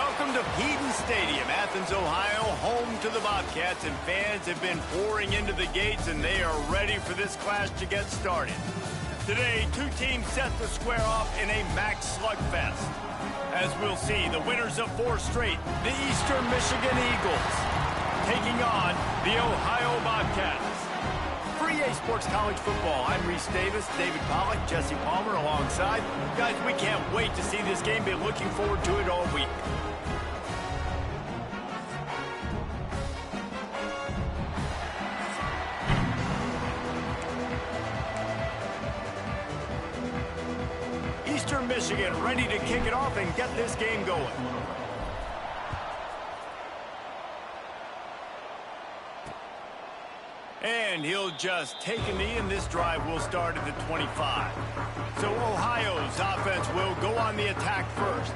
Welcome to Eden Stadium, Athens, Ohio, home to the Bobcats, and fans have been pouring into the gates, and they are ready for this clash to get started. Today, two teams set to square off in a max slugfest. As we'll see, the winners of 4 straight, the Eastern Michigan Eagles, taking on the Ohio Bobcats. For EA Sports College Football, I'm Reese Davis, David Pollack, Jesse Palmer alongside. Guys, we can't wait to see this game. Been looking forward to it all week. Eastern Michigan ready to kick it off and get this game going. And he'll just take a knee, and this drive will start at the 25. So Ohio's offense will go on the attack first.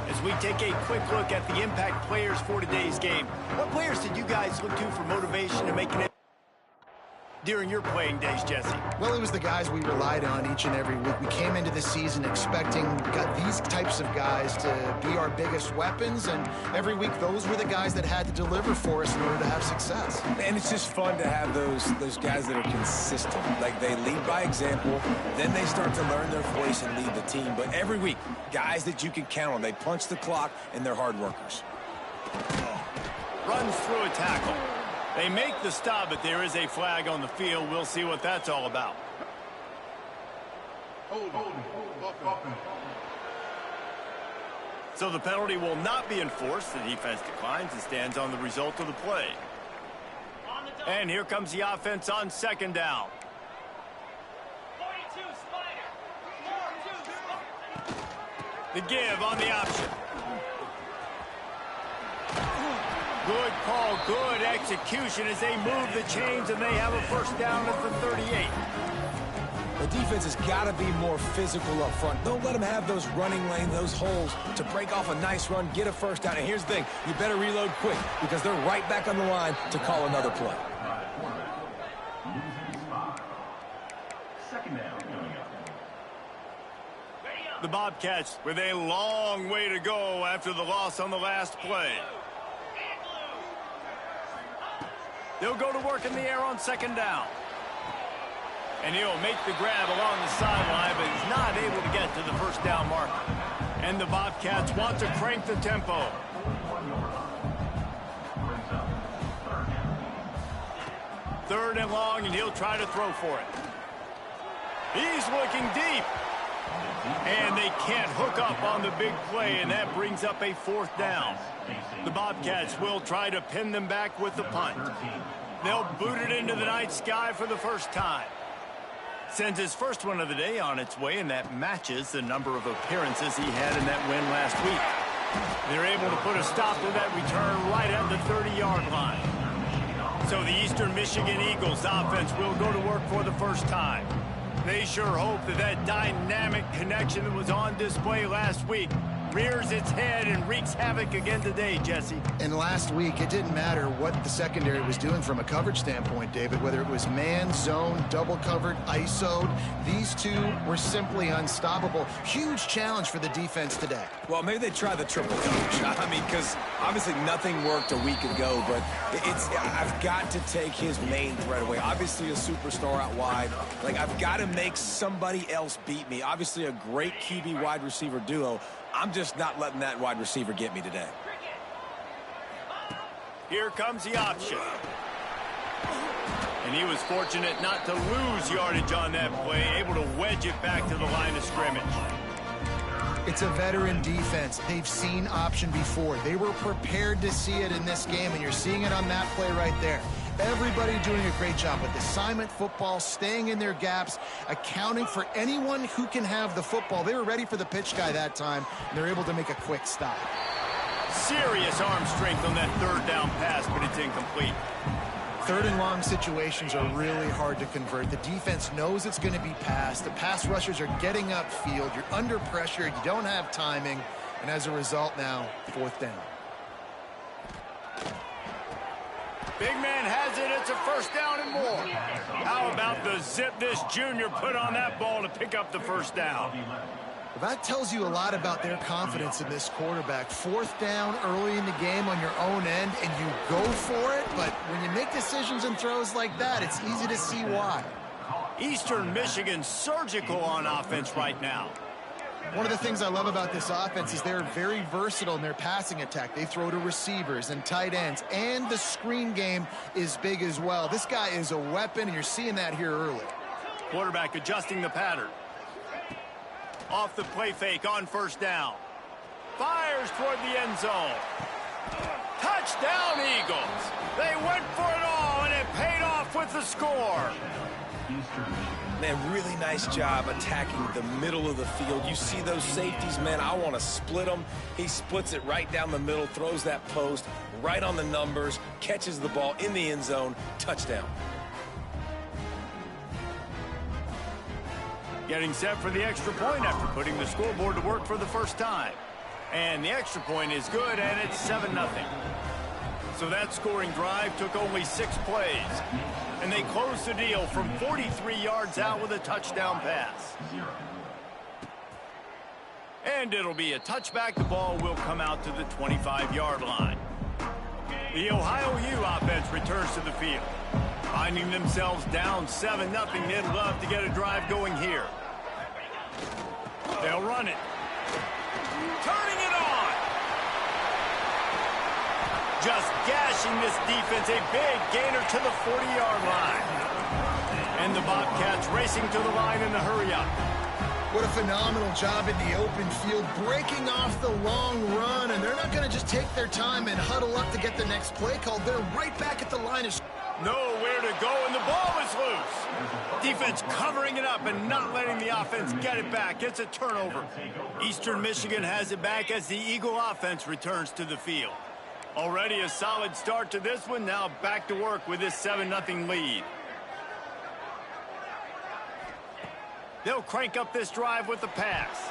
As we take a quick look at the impact players for today's game, what players did you guys look to for motivation and making it during your playing days, Jesse? Well, it was the guys we relied on each and every week. We came into the season expecting got these types of guys to be our biggest weapons, and every week those were the guys that had to deliver for us in order to have success. And it's just fun to have those guys that are consistent. Like, they lead by example, then they start to learn their voice and lead the team. But every week, guys that you can count on. They punch the clock, and they're hard workers. Runs through a tackle. They make the stop, but there is a flag on the field. We'll see what that's all about. So the penalty will not be enforced. The defense declines and stands on the result of the play. And here comes the offense on second down. The give on the option. Good call, good execution as they move the chains, and they have a first down at the 38. The defense has got to be more physical up front. Don't let them have those running lanes, those holes to break off a nice run, get a first down. And here's the thing, you better reload quick because they're right back on the line to call another play. The Bobcats with a long way to go after the loss on the last play. They'll go to work in the air on second down. And he'll make the grab along the sideline, but he's not able to get to the first down marker. And the Bobcats want to crank the tempo. Third and long, and he'll try to throw for it. He's looking deep. And they can't hook up on the big play, and that brings up a fourth down. The Bobcats will try to pin them back with the punt. They'll boot it into the night sky for the first time. Sends his first one of the day on its way, and that matches the number of appearances he had in that win last week. They're able to put a stop to that return right at the 30-yard line. So the Eastern Michigan Eagles offense will go to work for the first time. They sure hope that that dynamic connection that was on display last week rears its head and wreaks havoc again today, Jesse. And last week, it didn't matter what the secondary was doing from a coverage standpoint, David, whether it was man, zone, double covered, ISO'd. These two were simply unstoppable. Huge challenge for the defense today. Well, maybe they try the triple coverage. I mean, because obviously nothing worked a week ago, but I've got to take his main threat away. Obviously a superstar out wide. Like, I've got to make somebody else beat me. Obviously a great QB wide receiver duo. I'm just not letting that wide receiver get me today. Here comes the option. And he was fortunate not to lose yardage on that play, able to wedge it back to the line of scrimmage. It's a veteran defense. They've seen option before. They were prepared to see it in this game, and you're seeing it on that play right there. Everybody doing a great job with assignment football, staying in their gaps, accounting for anyone who can have the football. They were ready for the pitch guy that time, and they're able to make a quick stop. Serious arm strength on that third down pass, but it's incomplete. Third and long situations are really hard to convert. The defense knows it's going to be passed. The pass rushers are getting upfield. You're under pressure. You don't have timing. And as a result now, fourth down. Big man has it. It's a first down and more. How about the zip this junior put on that ball to pick up the first down? Well, that tells you a lot about their confidence in this quarterback. 4th down early in the game on your own end, and you go for it, but when you make decisions and throws like that, it's easy to see why. Eastern Michigan surgical on offense right now. One of the things I love about this offense is they're very versatile in their passing attack. They throw to receivers and tight ends, and the screen game is big as well. This guy is a weapon, and you're seeing that here early. Quarterback adjusting the pattern. Off the play fake on 1st down. Fires toward the end zone. Touchdown, Eagles. They went for it all, and it paid off with the score. Man, really nice job attacking the middle of the field. You see those safeties, man, I want to split them. He splits it right down the middle, throws that post, right on the numbers, catches the ball in the end zone, touchdown. Getting set for the extra point after putting the scoreboard to work for the first time. And the extra point is good, and it's 7-0. So that scoring drive took only 6 plays. And they closed the deal from 43 yards out with a touchdown pass. And it'll be a touchback. The ball will come out to the 25-yard line. The Ohio U offense returns to the field. Finding themselves down 7-0, they'd love to get a drive going here. They'll run it. Turning it on. Just gashing this defense, a big gainer to the 40-yard line. And the Bobcats racing to the line in a hurry-up. What a phenomenal job in the open field, breaking off the long run, and they're not going to just take their time and huddle up to get the next play called. They're right back at the line of... Nowhere to go, and the ball is loose. Defense covering it up and not letting the offense get it back. It's a turnover. Eastern Michigan has it back as the Eagle offense returns to the field. Already a solid start to this one. Now back to work with this 7-0 lead. They'll crank up this drive with the pass.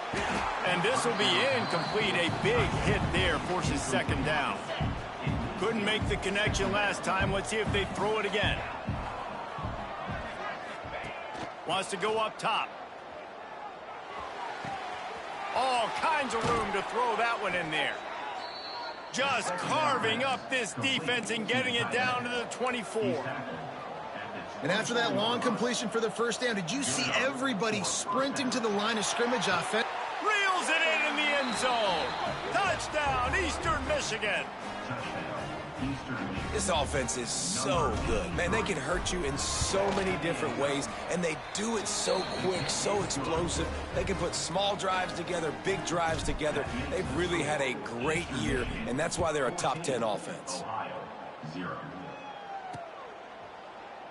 And this will be incomplete. A big hit there forces 2nd down. Couldn't make the connection last time. Let's see if they throw it again. Wants to go up top. All kinds of room to throw that one in there. Just carving up this defense and getting it down to the 24. And after that long completion for the 1st down, did you see everybody sprinting to the line of scrimmage offense? Reels it in the end zone. Touchdown, Eastern Michigan. This offense is so good. Man, they can hurt you in so many different ways, and they do it so quick, so explosive. They can put small drives together, big drives together. They've really had a great year, and that's why they're a top 10 offense.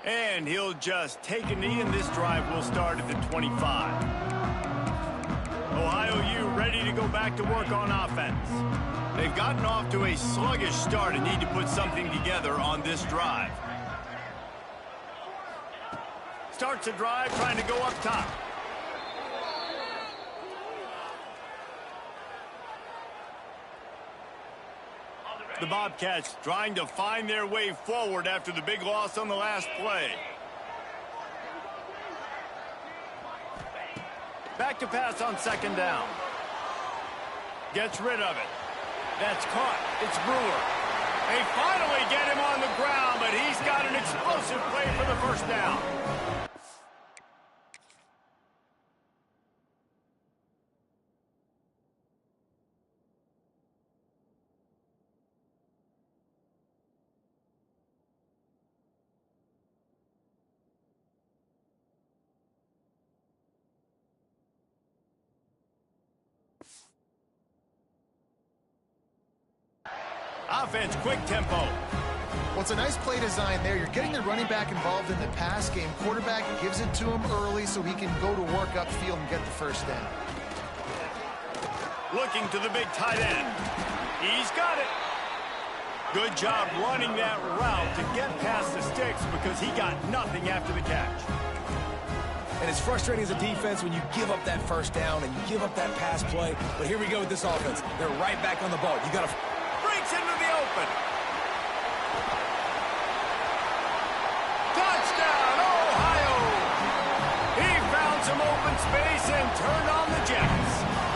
And he'll just take a knee, and this drive will start at the 25. Ohio U ready to go back to work on offense. They've gotten off to a sluggish start and need to put something together on this drive. Starts a drive trying to go up top. The Bobcats trying to find their way forward after the big loss on the last play. Back to pass on 2nd down. Gets rid of it. That's caught. It's Brewer. They finally get him on the ground, but he's got an explosive play for the 1st down. Offense, quick tempo. Well, it's a nice play design there. You're getting the running back involved in the pass game. Quarterback gives it to him early so he can go to work upfield and get the 1st down. Looking to the big tight end. He's got it. Good job running that route to get past the sticks because he got nothing after the catch. And it's frustrating as a defense when you give up that 1st down and you give up that pass play. But here we go with this offense. They're right back on the ball. You got to... Breaks into the open. Touchdown, Ohio! He found some open space and turned on the Jets.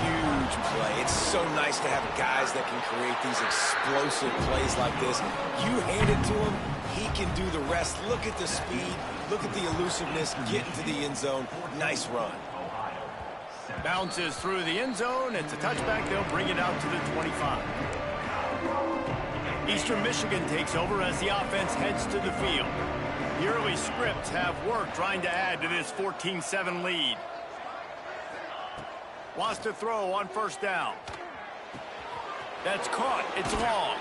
huge play. It's so nice to have guys that can create these explosive plays like this. You hand it to him, he can do the rest. Look at the speed, look at the elusiveness, get into the end zone. Nice run. Bounces through the end zone. It's a touchback. They'll bring it out to the 25. Eastern Michigan takes over as the offense heads to the field. The early scripts have worked trying to add to this 14-7 lead. Wants to throw on first down. That's caught. It's long.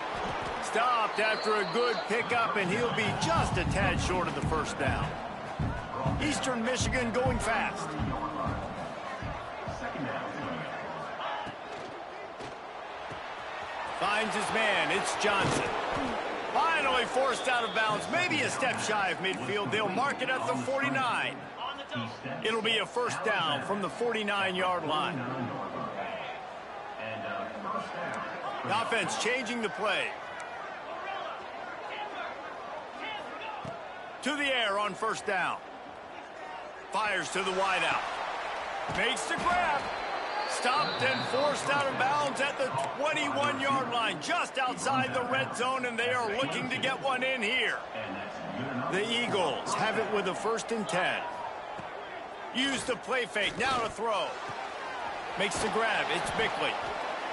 Stopped after a good pickup, and he'll be just a tad short of the first down. Eastern Michigan going fast. Finds his man. It's Johnson. Finally forced out of bounds. Maybe a step shy of midfield. They'll mark it at the 49. It'll be a first down from the 49-yard line. The offense changing the play. To the air on first down. Fires to the wideout. Makes the grab. Stopped and forced out of bounds at the 21-yard line, just outside the red zone, and they are looking to get one in here. The Eagles have it with a 1st and 10. Use the play fake, now to throw. Makes the grab, it's Bickley.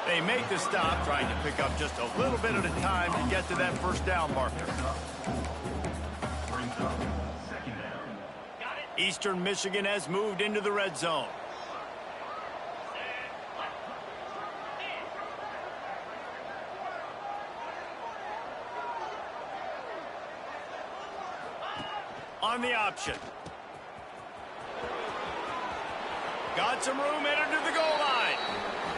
They make the stop, trying to pick up just a little bit at a time to get to that first down marker. Eastern Michigan has moved into the red zone. On the option. Got some room, headed to the goal line.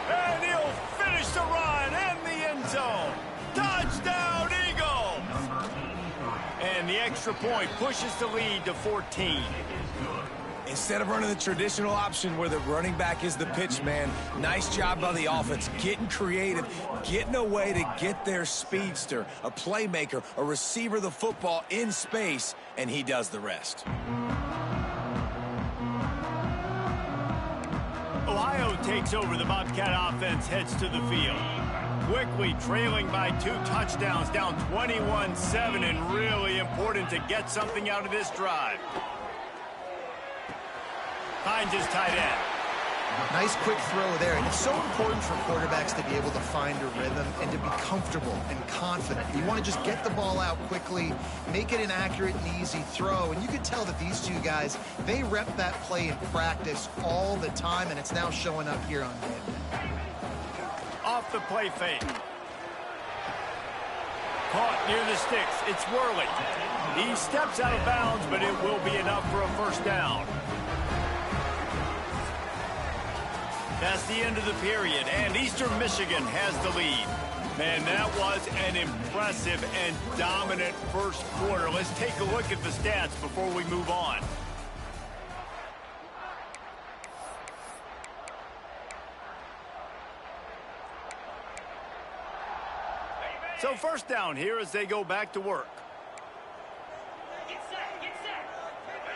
And he'll finish the run in the end zone. Touchdown, Eagles! And the extra point pushes the lead to 14. Instead of running the traditional option where the running back is the pitch man, nice job by the offense, getting creative, getting a way to get their speedster, a playmaker, a receiver the football in space, and he does the rest. Ohio takes over. The Bobcat offense heads to the field. Quickly trailing by 2 touchdowns, down 21-7, and really important to get something out of this drive. Finds his tight end. Nice quick throw there. And it's so important for quarterbacks to be able to find a rhythm and to be comfortable and confident. You want to just get the ball out quickly, make it an accurate and easy throw. And you can tell that these two guys, they rep that play in practice all the time, and it's now showing up here on game. Off the play fake. Caught near the sticks. It's Worley. He steps out of bounds, but it will be enough for a first down. That's the end of the period, and Eastern Michigan has the lead. Man, that was an impressive and dominant first quarter. Let's take a look at the stats before we move on. So first down here as they go back to work.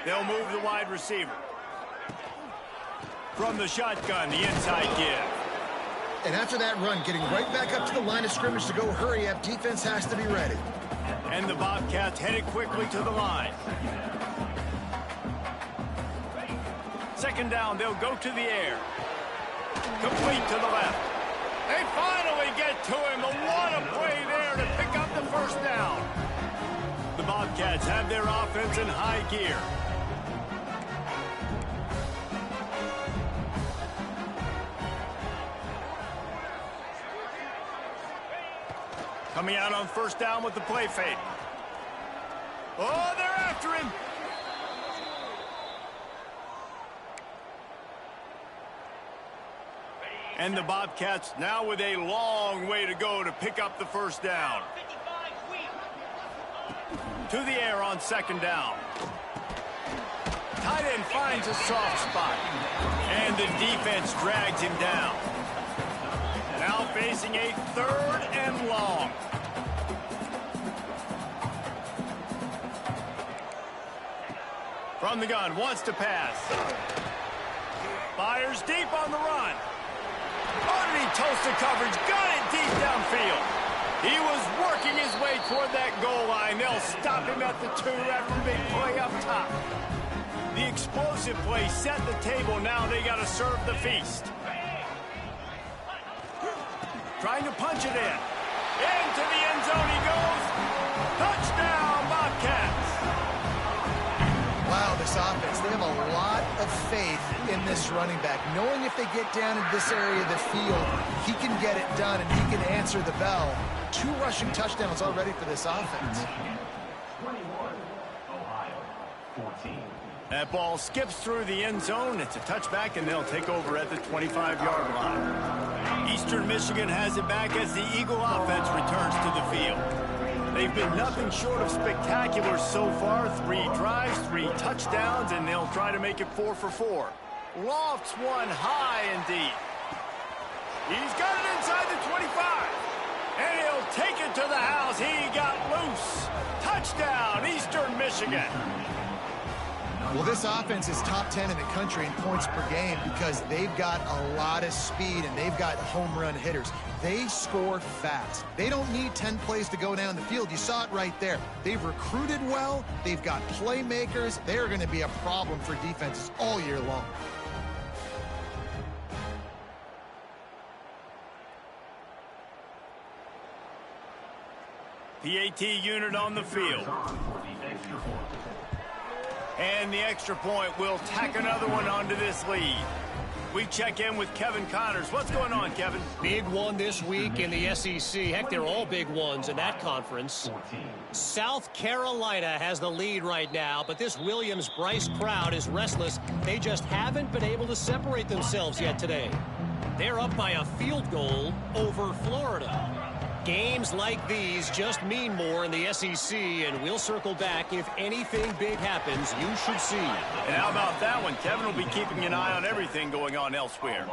They'll move the wide receiver. From the shotgun, the inside give. And after that run, getting right back up to the line of scrimmage to go hurry up, defense has to be ready. And the Bobcats headed quickly to the line. Second down, they'll go to the air. Complete to the left. They finally get to him. What a play there to pick up the first down. The Bobcats have their offense in high gear. Coming out on first down with the play fake. Oh, they're after him. And the Bobcats now with a long way to go to pick up the first down. To the air on second down. Tight end finds a soft spot. And the defense drags him down. Now facing a 3rd and long. From the gun, wants to pass. Fires deep on the run. Underneath toasted coverage, got it deep downfield. He was working his way toward that goal line. They'll stop him at the 2 after a big play up top. The explosive play set the table. Now they got to serve the feast. Trying to punch it in. Into the end zone he goes. Touchdown, Bobcats. Wow, this offense, they have a lot of faith in this running back. Knowing if they get down in this area of the field, he can get it done and he can answer the bell. 2 rushing touchdowns already for this offense. That ball skips through the end zone. It's a touchback, and they'll take over at the 25-yard line. Eastern Michigan has it back as the Eagle offense returns to the field. They've been nothing short of spectacular so far. 3 drives, 3 touchdowns, and they'll try to make it 4 for 4. Lofts one high and deep. He's got it inside the 25. And he'll take it to the house. He got loose. Touchdown, Eastern Michigan. Well, this offense is top 10 in the country in points per game because they've got a lot of speed and they've got home run hitters. They score fast. They don't need 10 plays to go down the field. You saw it right there. They've recruited well. They've got playmakers. They're going to be a problem for defenses all year long. PAT unit on the field. And the extra point will tack another one onto this lead. We check in with Kevin Connors. What's going on, Kevin? Big one this week in the SEC. Heck, they're all big ones in that conference. South Carolina has the lead right now, but this Williams-Brice crowd is restless. They just haven't been able to separate themselves yet today. They're up by a field goal over Florida. Games like these just mean more in the SEC, and we'll circle back. If anything big happens, you should see. And how about that one? Kevin will be keeping an eye on everything going on elsewhere.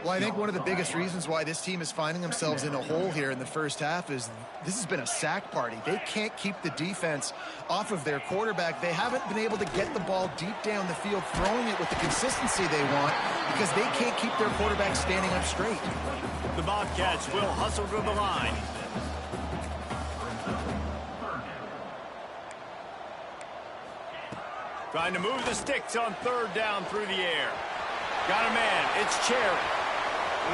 Well, I think one of the biggest reasons why this team is finding themselves in a hole here in the first half is this has been a sack party. They can't keep the defense off of their quarterback. They haven't been able to get the ball deep down the field, throwing it with the consistency they want because they can't keep their quarterback standing up straight. The Bobcats will hustle to the line. Trying to move the sticks on 3rd down through the air. Got a man. It's Cherry.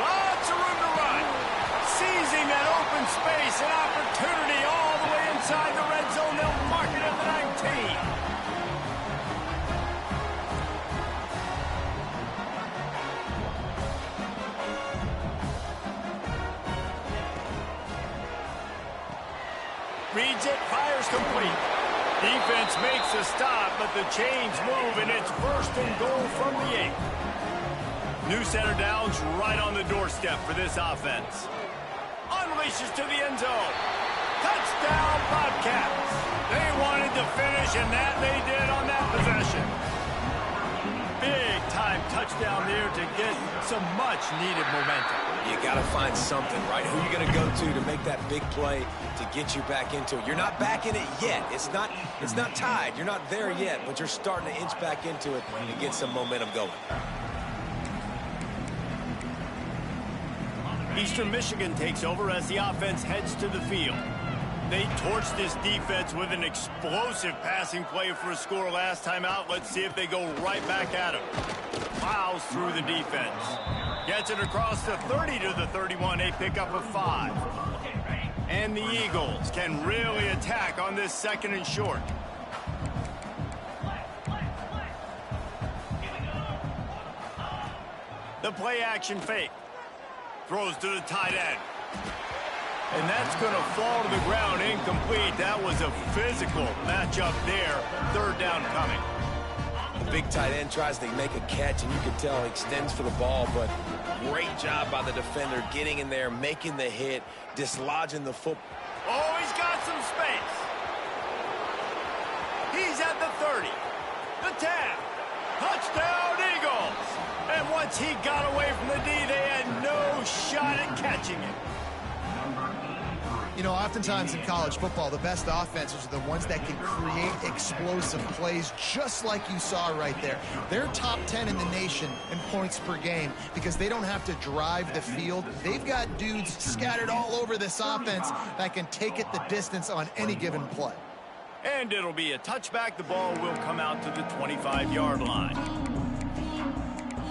Lots of room to run. Seizing that open space. An opportunity all the way inside the red zone. They'll mark it at the 19. Reads it, fires complete. Defense makes a stop, but the chains move, and it's 1st and goal from the 8. New center downs right on the doorstep for this offense. Unleashes to the end zone. Touchdown, Bobcats. They wanted to finish, and that they did on that possession. Big-time touchdown there to get some much-needed momentum. You got to find something, right? Who are you going to go to make that big play to get you back into it? You're not back in it yet. It's not tied. You're not there yet, but you're starting to inch back into it and get some momentum going. Eastern Michigan takes over as the offense heads to the field. They torched this defense with an explosive passing play for a score last time out. Let's see if they go right back at him. Plows through the defense. Gets it across the 30 to the 31. A pickup of 5. And the Eagles can really attack on this 2nd and short. The play action fake. Throws to the tight end. And that's going to fall to the ground incomplete. That was a physical matchup there. 3rd down coming. The big tight end tries to make a catch, and you can tell he extends for the ball, but great job by the defender getting in there, making the hit, dislodging the football. Oh, he's got some space. He's at the 30, the 10. Touchdown, Eagles. And once he got away from the D, they had no shot at catching him. You know, oftentimes in college football, the best offenses are the ones that can create explosive plays, just like you saw right there. They're top 10 in the nation in points per game because they don't have to drive the field. They've got dudes scattered all over this offense that can take it the distance on any given play. And it'll be a touchback. The ball will come out to the 25-yard line.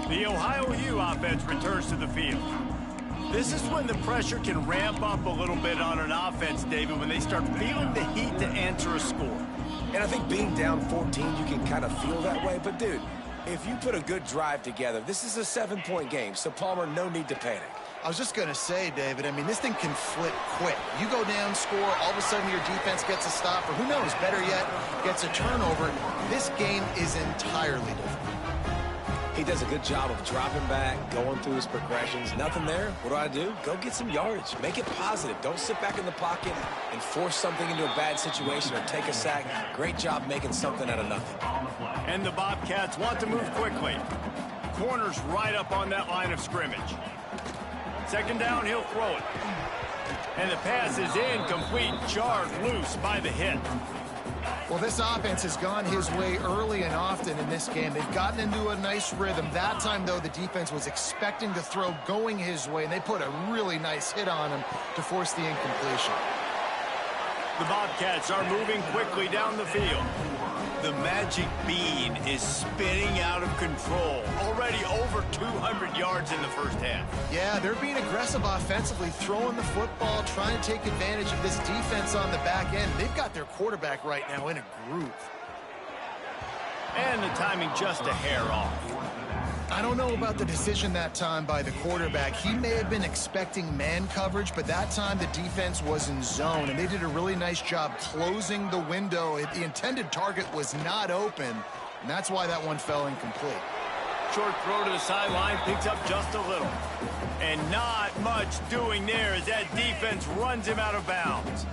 The Ohio U offense returns to the field. This is when the pressure can ramp up a little bit on an offense, David, when they start feeling the heat to answer a score. And I think being down 14, you can kind of feel that way. But, dude, if you put a good drive together, this is a 7-point game. So, Palmer, no need to panic. I was just going to say, David, I mean, this thing can flip quick. You go down, score, all of a sudden your defense gets a stop, or who knows, better yet, gets a turnover. This game is entirely different. He does a good job of dropping back, going through his progressions. Nothing there. What do? Go get some yardage. Make it positive. Don't sit back in the pocket and force something into a bad situation or take a sack. Great job making something out of nothing. And the Bobcats want to move quickly. Corner's right up on that line of scrimmage. Second down, he'll throw it. And the pass is incomplete, jarred loose by the hit. Well, this offense has gone his way early and often in this game. They've gotten into a nice rhythm. That time, though, the defense was expecting to throw going his way, and they put a really nice hit on him to force the incompletion. The Bobcats are moving quickly down the field. The magic bean is spinning out of control. Already over 200 yards in the first half. Yeah, they're being aggressive offensively, throwing the football, trying to take advantage of this defense on the back end. They've got their quarterback right now in a groove. And the timing just a hair off. I don't know about the decision that time by the quarterback. He may have been expecting man coverage, but that time the defense was in zone, and they did a really nice job closing the window. The intended target was not open, and that's why that one fell incomplete. Short throw to the sideline, picks up just a little. And not much doing there as that defense runs him out of bounds.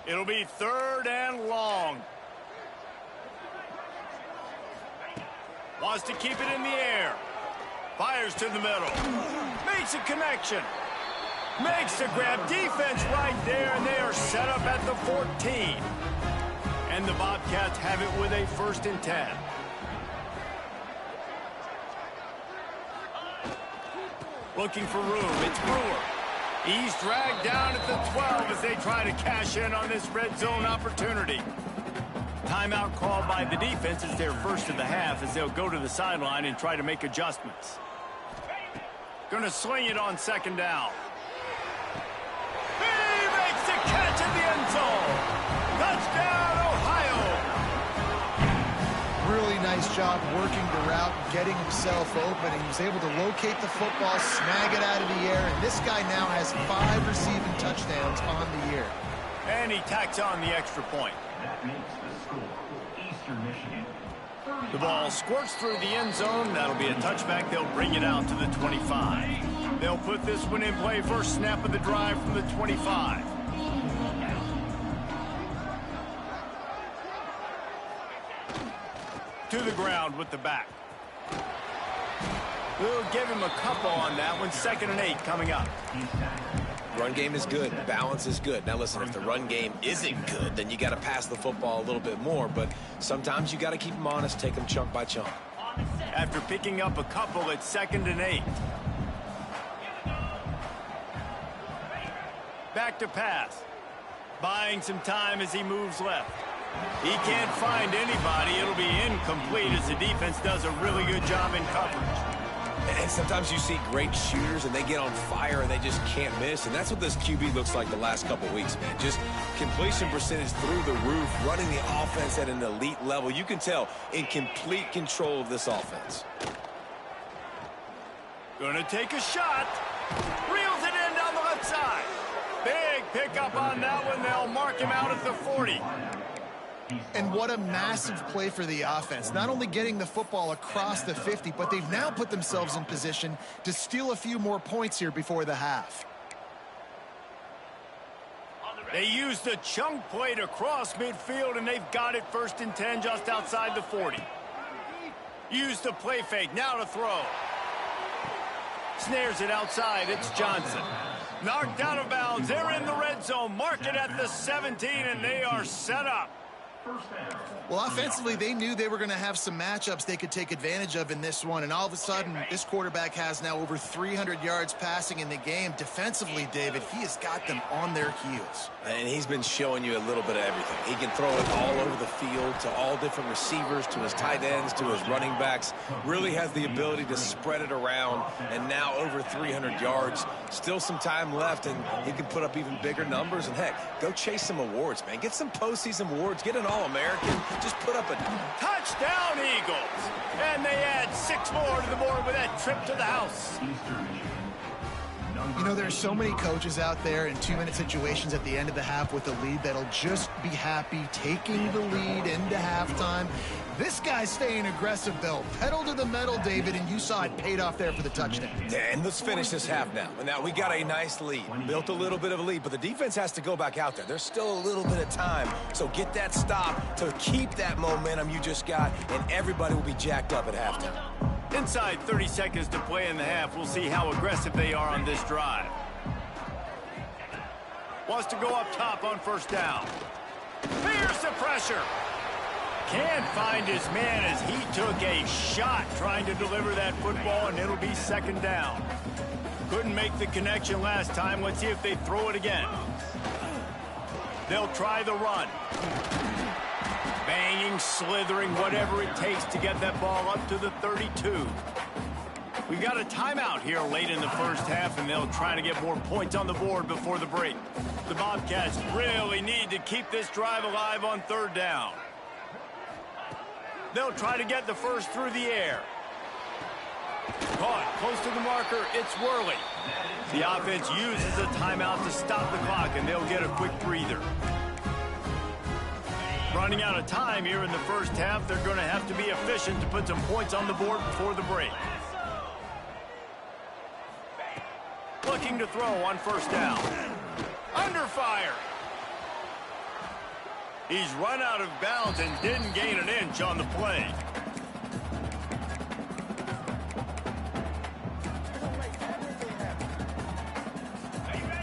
It'll be 3rd and long. Wants to keep it in the air. Fires to the middle. Makes a connection. Makes the grab. Defense right there, and they are set up at the 14. And the Bobcats have it with a 1st and 10. Looking for room. It's Brewer. He's dragged down at the 12 as they try to cash in on this red zone opportunity. Timeout called by the defense. It's their first of the half as they'll go to the sideline and try to make adjustments. Going to sling it on 2nd down. He makes the catch in the end zone. Touchdown, Ohio. Really nice job working the route, getting himself open. He was able to locate the football, snag it out of the air, and this guy now has 5 receiving touchdowns on the year. And he tacks on the extra point. The ball squirts through the end zone. That'll be a touchback. They'll bring it out to the 25. They'll put this one in play. First snap of the drive from the 25. To the ground with the back. We'll give him a couple on that one. 2nd and 8 coming up. Run game is good. Balance is good. Now, listen, if the run game isn't good, then you got to pass the football a little bit more. But sometimes you got to keep them honest, take them chunk by chunk. After picking up a couple, it's 2nd and 8. Back to pass. Buying some time as he moves left. He can't find anybody. It'll be incomplete as the defense does a really good job in coverage. And sometimes you see great shooters and they get on fire and they just can't miss. And that's what this QB looks like the last couple weeks, man. Just completion percentage through the roof, running the offense at an elite level. You can tell in complete control of this offense. Gonna take a shot. Reels it in down the left side. Big pickup on that one. They'll mark him out at the 40. And what a massive play for the offense. Not only getting the football across the 50, but they've now put themselves in position to steal a few more points here before the half. They used a chunk play to cross midfield, and they've got it 1st and 10 just outside the 40. Used the play fake. Now to throw. Snares it outside. It's Johnson. Knocked out of bounds. They're in the red zone. Mark it at the 17, and they are set up. Well, offensively, they knew they were going to have some matchups they could take advantage of in this one, and all of a sudden, this quarterback has now over 300 yards passing in the game. Defensively, David, he has got them on their heels. And he's been showing you a little bit of everything. He can throw it all over the field to all different receivers, to his tight ends, to his running backs. Really has the ability to spread it around, and now over 300 yards. Still some time left, and he can put up even bigger numbers. And, heck, go chase some awards, man. Get some postseason awards. Get an All-American. Just put up a touchdown, Eagles. And they add 6 more to the board with that trip to the house. You know, there's so many coaches out there in 2-minute situations at the end of the half with the lead that'll just be happy taking the lead into halftime. This guy's staying aggressive, though. Pedal to the metal, David, and you saw it paid off there for the touchdown. And let's finish this half now. Now, we got a nice lead. Built a little bit of a lead, but the defense has to go back out there. There's still a little bit of time. So get that stop to keep that momentum you just got, and everybody will be jacked up at halftime. Inside 30 seconds to play in the half. We'll see how aggressive they are on this drive. Wants to go up top on first down. Fears the pressure. Can't find his man as he took a shot trying to deliver that football, and it'll be second down. Couldn't make the connection last time. Let's see if they throw it again. They'll try the run. Banging, slithering, whatever it takes to get that ball up to the 32. We've got a timeout here late in the first half, and they'll try to get more points on the board before the break. The Bobcats really need to keep this drive alive on third down. They'll try to get the first through the air. Caught close to the marker. It's Worley. The offense uses a timeout to stop the clock, and they'll get a quick breather. Running out of time here in the first half. They're going to have to be efficient to put some points on the board before the break. Looking to throw on first down. Under fire. He's run out of bounds and didn't gain an inch on the play.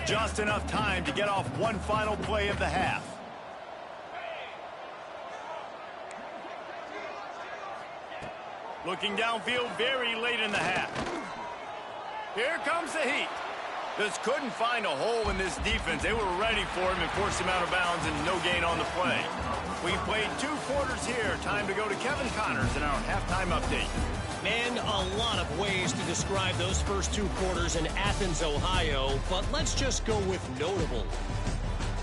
Just enough time to get off one final play of the half. Looking downfield very late in the half. Here comes the heat. Just couldn't find a hole in this defense. They were ready for him and forced him out of bounds, and no gain on the play. We played 2 quarters here. Time to go to Kevin Connors in our halftime update. Man, a lot of ways to describe those first 2 quarters in Athens, Ohio, but let's just go with notable.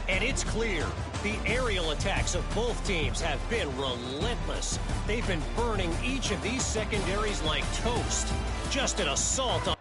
And it's clear, the aerial attacks of both teams have been relentless. They've been burning each of these secondaries like toast. Just an assault on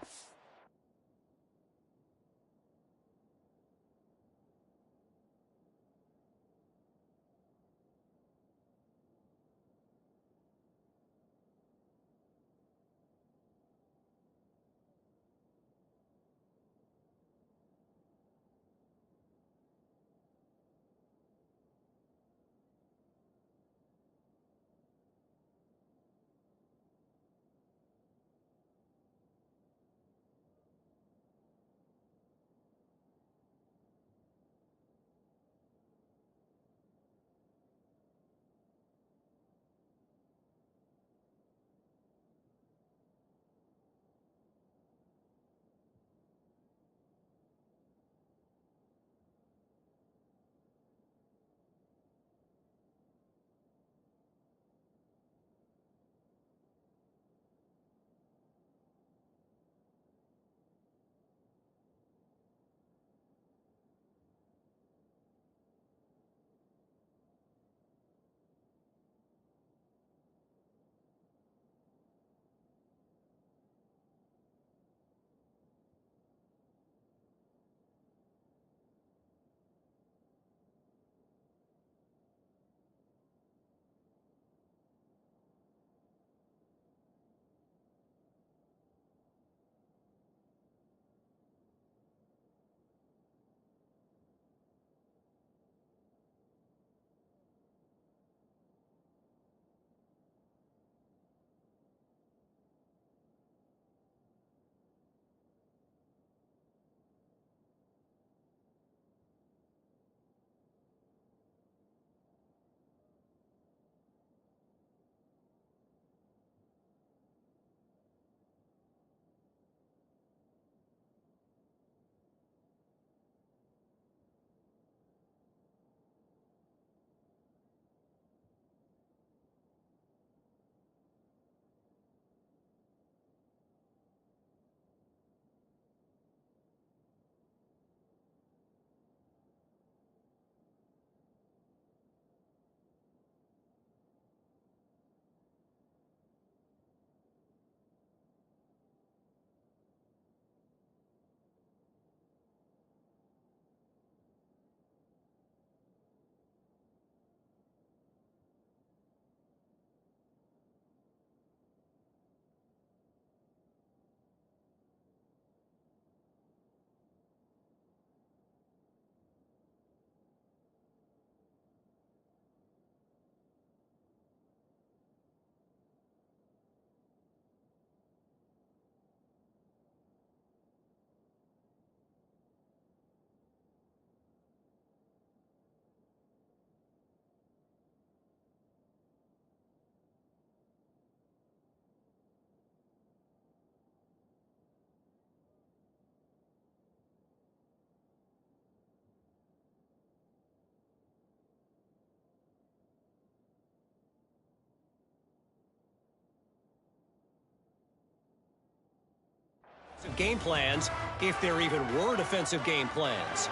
Game plans, if there even were defensive game plans.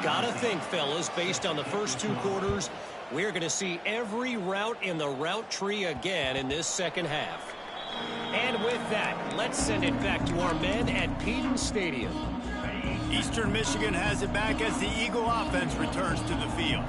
Gotta think, fellas, based on the first 2 quarters, we're going to see every route in the route tree again in this second half. And with that, let's send it back to our men at Peden Stadium. Eastern Michigan has it back as the Eagle offense returns to the field.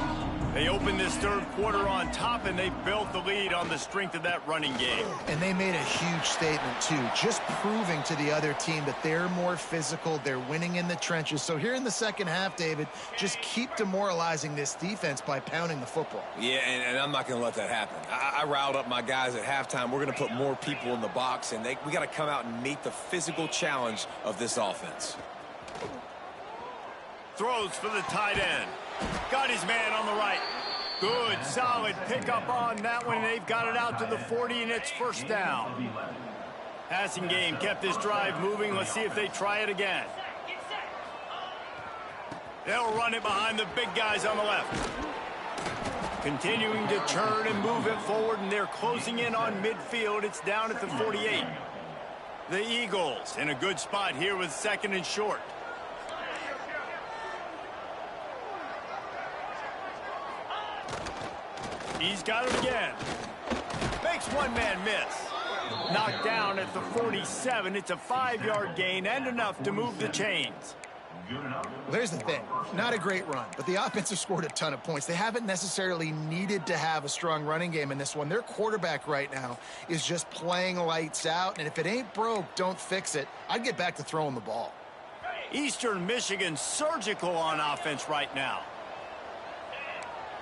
They opened this third quarter on top, and they built the lead on the strength of that running game. And they made a huge statement, too, just proving to the other team that they're more physical, they're winning in the trenches. So here in the second half, David, just keep demoralizing this defense by pounding the football. Yeah, and I'm not going to let that happen. I riled up my guys at halftime. We're going to put more people in the box, and we got to come out and meet the physical challenge of this offense. Throws for the tight end. Got his man on the right. Good, solid pickup on that one. They've got it out to the 40, and it's first down. Passing game kept this drive moving. Let's see if they try it again. They'll run it behind the big guys on the left. Continuing to turn and move it forward, and they're closing in on midfield. It's down at the 48. The Eagles in a good spot here with second and short. He's got it again. Makes one man miss. Knocked down at the 47. It's a 5-yard gain and enough to move the chains. Well, there's the thing. Not a great run, but the offense has scored a ton of points. They haven't necessarily needed to have a strong running game in this one. Their quarterback right now is just playing lights out, and if it ain't broke, don't fix it. I'd get back to throwing the ball. Eastern Michigan surgical on offense right now.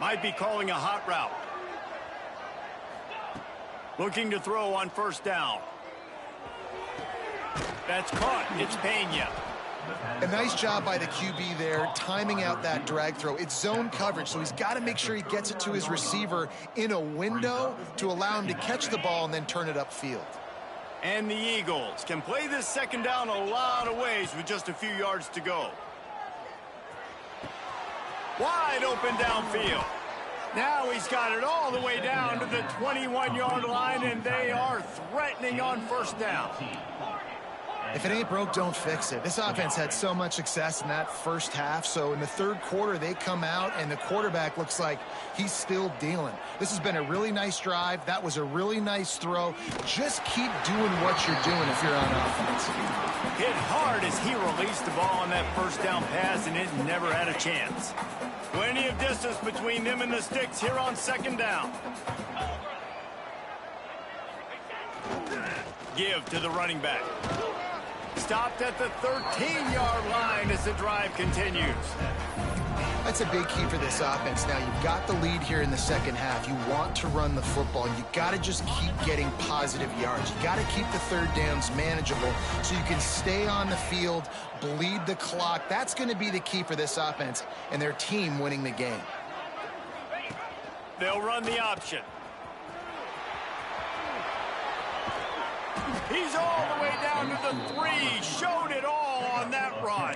Might be calling a hot route. Looking to throw on first down. That's caught. It's Pena. A nice job by the QB there, timing out that drag throw. It's zone coverage, so he's got to make sure he gets it to his receiver in a window to allow him to catch the ball and then turn it upfield. And the Eagles can play this second down a lot of ways with just a few yards to go. Wide open downfield. Now he's got it all the way down to the 21-yard line, and they are threatening on first down. If it ain't broke, don't fix it. This offense had so much success in that first half, so in the third quarter, they come out, and the quarterback looks like he's still dealing. This has been a really nice drive. That was a really nice throw. Just keep doing what you're doing if you're on offense. Hit hard as he released the ball on that first down pass, and it never had a chance. Plenty of distance between them and the sticks here on second down. Give to the running back. Stopped at the 13-yard line as the drive continues. That's a big key for this offense. Now, you've got the lead here in the second half. You want to run the football. You got to just keep getting positive yards. You got to keep the third downs manageable so you can stay on the field, bleed the clock. That's going to be the key for this offense and their team winning the game. They'll run the option. He's all the way down to the 3. Showed it all on that run.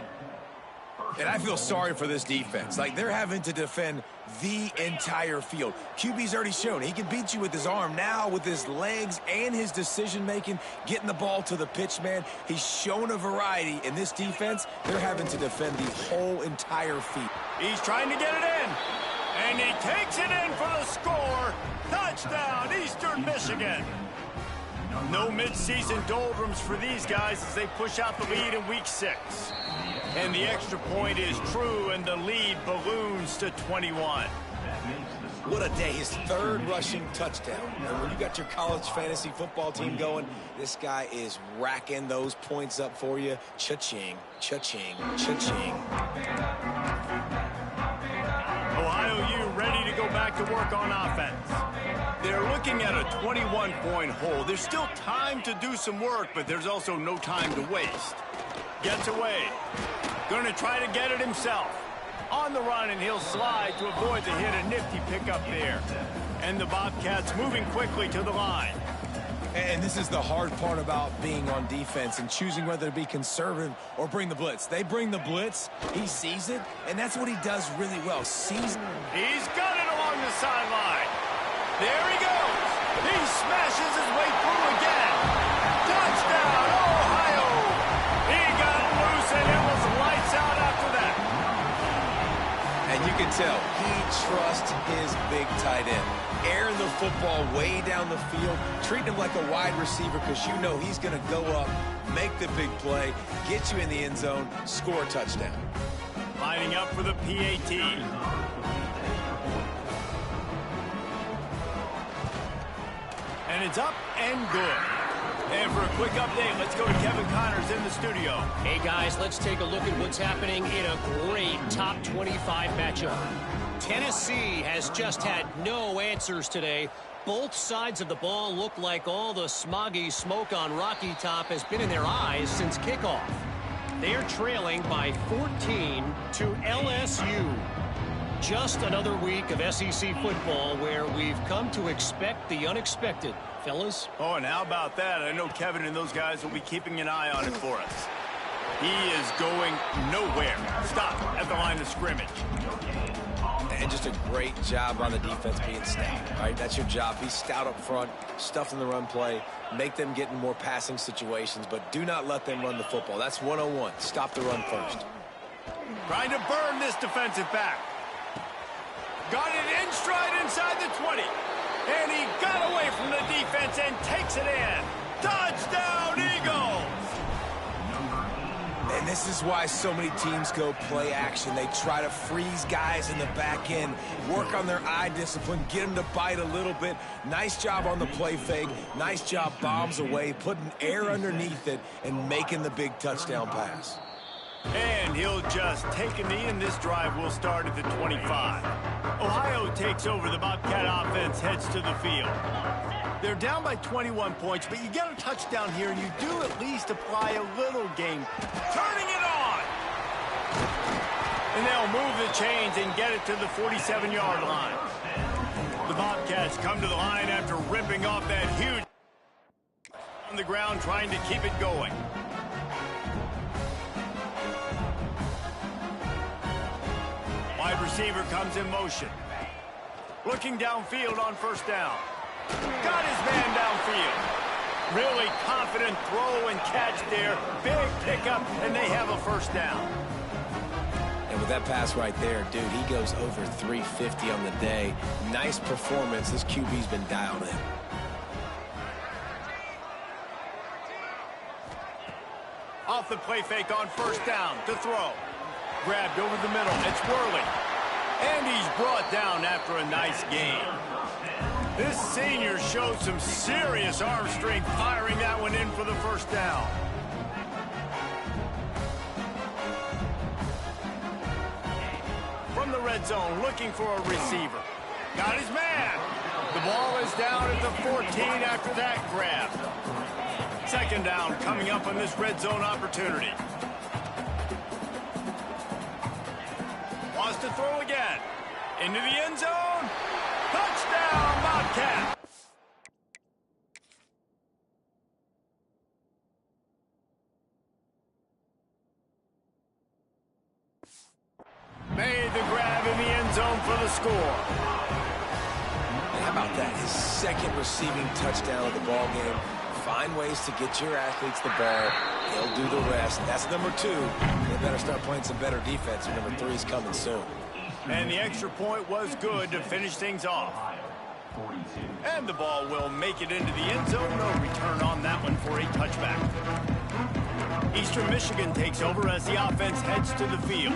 And I feel sorry for this defense. Like, they're having to defend the entire field. QB's already shown he can beat you with his arm. Now with his legs and his decision-making, getting the ball to the pitch man, he's shown a variety. In this defense, they're having to defend the whole entire field. He's trying to get it in. And he takes it in for the score. Touchdown, Eastern Michigan. No midseason doldrums for these guys as they push out the lead in week 6. And the extra point is true, and the lead balloons to 21. What a day. His 3rd rushing touchdown. And when you got your college fantasy football team going, this guy is racking those points up for you. Cha-ching, cha-ching, cha-ching. Ohio U ready to go back to work on offense. They're looking at a 21-point hole. There's still time to do some work, but there's also no time to waste. Gets away. Going to try to get it himself. On the run, and he'll slide to avoid the hit. A nifty pickup there. And the Bobcats moving quickly to the line. And this is the hard part about being on defense and choosing whether to be conservative or bring the blitz. They bring the blitz, he sees it, and that's what he does really well. Sees it. He's got it along the sideline. There he goes. He smashes his way through again. Touchdown, Ohio. He tell, he trusts his big tight end. Airing the football way down the field, treating him like a wide receiver because you know he's going to go up, make the big play, get you in the end zone, score a touchdown. Lining up for the PAT. And it's up and good. And for a quick update, let's go to Kevin Connors in the studio. Hey, guys, let's take a look at what's happening in a great top 25 matchup. Tennessee has just had no answers today. Both sides of the ball look like all the smoggy smoke on Rocky Top has been in their eyes since kickoff. They're trailing by 14 to LSU. Just another week of SEC football where we've come to expect the unexpected. Fellas? Oh, and how about that? I know Kevin and those guys will be keeping an eye on it for us. He is going nowhere. Stop at the line of scrimmage. And just a great job on the defense being stout. All right, that's your job. Be stout up front, stuff in the run play, make them get in more passing situations, but do not let them run the football. That's 101. Stop the run first. Trying to burn this defensive back. Got it in stride inside the 20. And he got away from the defense and takes it in. Touchdown, Eagles! And this is why so many teams go play action. They try to freeze guys in the back end, work on their eye discipline, get them to bite a little bit. Nice job on the play fake. Nice job bombs away, putting air underneath it, and making the big touchdown pass. And he'll just take a knee, and this drive will start at the 25. Ohio takes over. The Bobcat offense heads to the field. They're down by 21 points, but you get a touchdown here, and you do at least apply a little game. Turning it on! And they'll move the chains and get it to the 47-yard line. The Bobcats come to the line after ripping off that huge on the ground, trying to keep it going. Wide receiver comes in motion. Looking downfield on first down. Got his man downfield. Really confident throw and catch there. Big pickup, and they have a first down. And with that pass right there, dude, he goes over 350 on the day. Nice performance. This QB's been dialed in. Off the play fake on first down to throw. Grabbed over the middle. It's Worley. And he's brought down after a nice game. This senior showed some serious arm strength firing that one in for the first down. From the red zone, looking for a receiver. Got his man. The ball is down at the 14 after that grab. Second down coming up on this red zone opportunity. Wants to throw again. Into the end zone. Touchdown, Bobcat. Made the grab in the end zone for the score. And how about that? His second receiving touchdown of the ball game. Find ways to get your athletes the ball. They'll do the rest. That's number 2. They better start playing some better defense. Number 3 is coming soon. And the extra point was good to finish things off. And the ball will make it into the end zone. No return on that one for a touchback. Eastern Michigan takes over as the offense heads to the field.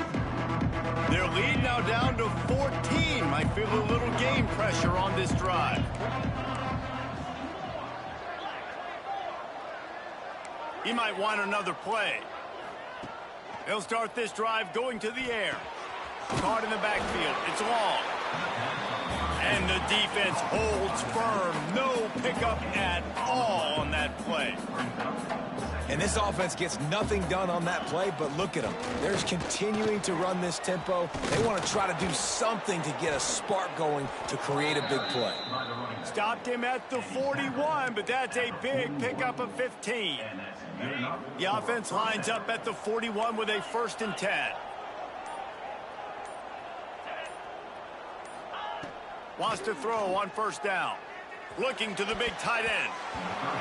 Their lead now down to 14. Might feel a little game pressure on this drive. He might want another play. They'll start this drive going to the air. Caught in the backfield. It's long. And the defense holds firm. No pickup at all on that play. And this offense gets nothing done on that play, but look at them. They're continuing to run this tempo. They want to try to do something to get a spark going to create a big play. Stopped him at the 41, but that's a big pickup of 15. The offense lines up at the 41 with a 1st and 10. Wants to throw on first down. looking to the big tight end.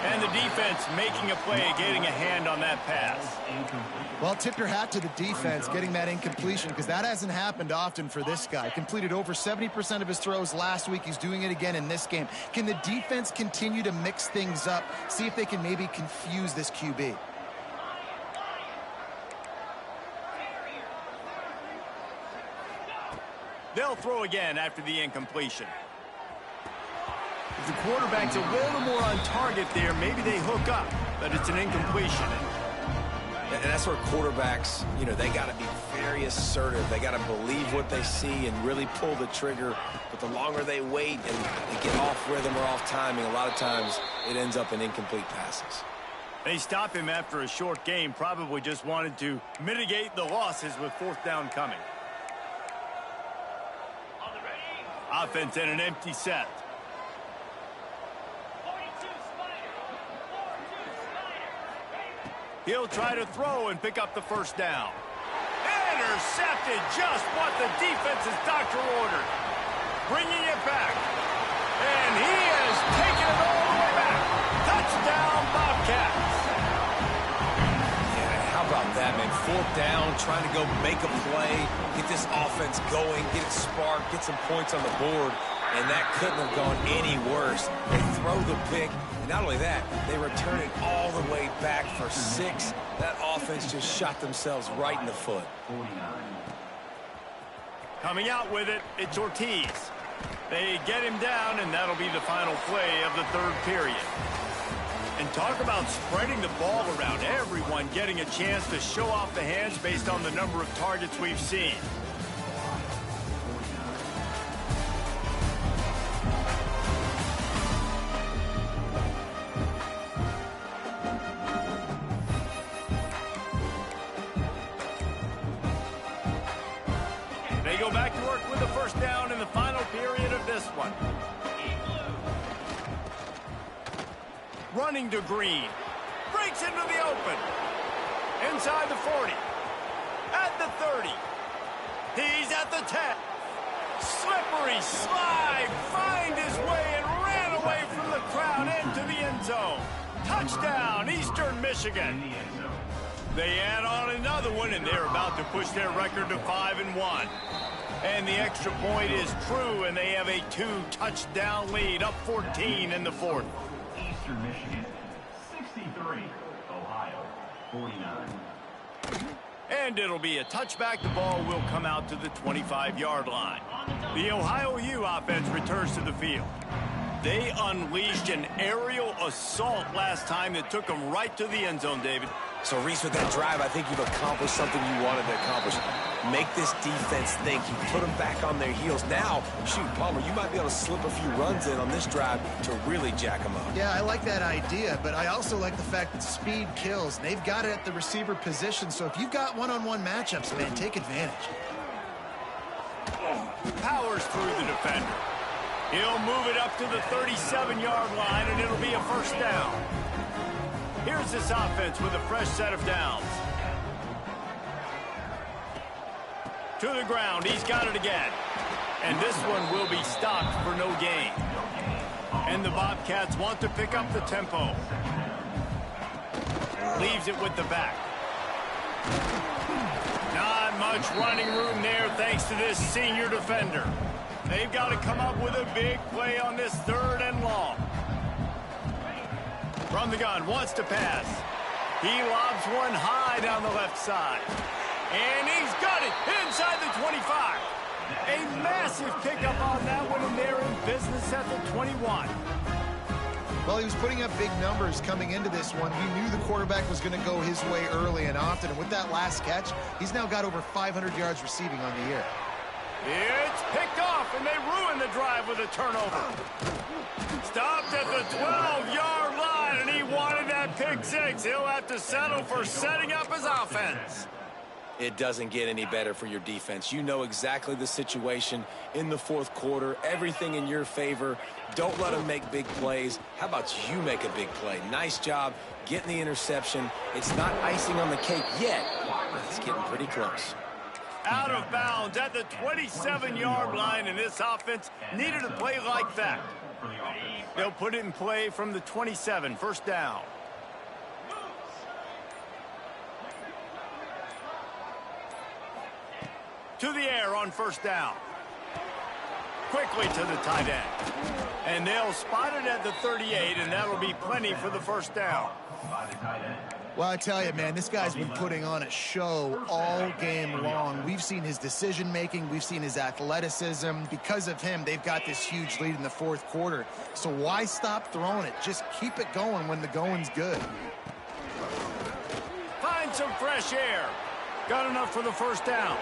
And the defense making a play, getting a hand on that pass. Well, tip your hat to the defense getting that incompletion, because that hasn't happened often for this guy. Completed over 70% of his throws last week. He's doing it again in this game. Can the defense continue to mix things up, see if they can maybe confuse this QB? They'll throw again after the incompletion. If the quarterback's a little more on target there, maybe they hook up, but it's an incompletion. And that's where quarterbacks, you know, they got to be very assertive. They got to believe what they see and really pull the trigger. But the longer they wait and they get off rhythm or off timing, a lot of times it ends up in incomplete passes. They stop him after a short game, probably just wanted to mitigate the losses with fourth down coming. Offense in an empty set. He'll try to throw and pick up the first down. Intercepted, just what the defense's doctor ordered. Bringing it back. And he has taken it all the way back. Touchdown, Bobcats. Yeah, how about that, man? Fourth down, trying to go make a play, get this offense going, get it sparked, get some points on the board. And that couldn't have gone any worse. They throw the pick. And not only that, they return it all the way back for 6. That offense just shot themselves right in the foot. Coming out with it, it's Ortiz. They get him down, and that'll be the final play of the third period. And talk about spreading the ball around. Everyone getting a chance to show off the hands based on the number of targets we've seen. They go back to work with the first down in the final period of this one. Running to Green. Breaks into the open. Inside the 40. At the 30. He's at the 10. Slippery slide. Find his way and ran away from the crowd into the end zone. Touchdown, Eastern Michigan. They add on another one, and they're about to push their record to 5-1. And the extra point is true, and they have a 2-touchdown lead, up 14 in the fourth. Eastern Michigan, 63. Ohio, 49. And it'll be a touchback. The ball will come out to the 25-yard line. The Ohio U offense returns to the field. They unleashed an aerial assault last time that took them right to the end zone, David. So, Reese, with that drive, I think you've accomplished something you wanted to accomplish. Make this defense think. You put them back on their heels. Now, shoot, Palmer, you might be able to slip a few runs in on this drive to really jack them up. Yeah, I like that idea, but I also like the fact that speed kills. They've got it at the receiver position, so if you've got one-on-one matchups, man, take advantage. Powers through the defender. He'll move it up to the 37-yard line, and it'll be a first down. Here's this offense with a fresh set of downs. To the ground, he's got it again. And this one will be stopped for no gain. And the Bobcats want to pick up the tempo. Leaves it with the back. Not much running room there thanks to this senior defender. They've got to come up with a big play on this 3rd and long. From the gun, wants to pass. He lobs one high down the left side. And he's got it inside the 25. A massive pickup on that one, and they're in business at the 21. Well, he was putting up big numbers coming into this one. He knew the quarterback was going to go his way early and often. And with that last catch, he's now got over 500 yards receiving on the year. It's picked off, and they ruin the drive with a turnover. Stopped at the 12-yard line, and he wanted that pick six. He'll have to settle for setting up his offense. It doesn't get any better for your defense. You know exactly the situation in the fourth quarter. Everything in your favor. Don't let them make big plays. How about you make a big play? Nice job getting the interception. It's not icing on the cake yet, but it's getting pretty close. Out of bounds at the 27-yard line, and this offense needed a play like that. They'll put it in play from the 27, first down. To the air on first down. Quickly to the tight end. And they'll spot it at the 38, and that'll be plenty for the first down. Well, I tell you, man, this guy's been putting on a show all game long. We've seen his decision-making. We've seen his athleticism. Because of him, they've got this huge lead in the fourth quarter. So why stop throwing it? Just keep it going when the going's good. Find some fresh air. Got enough for the first down.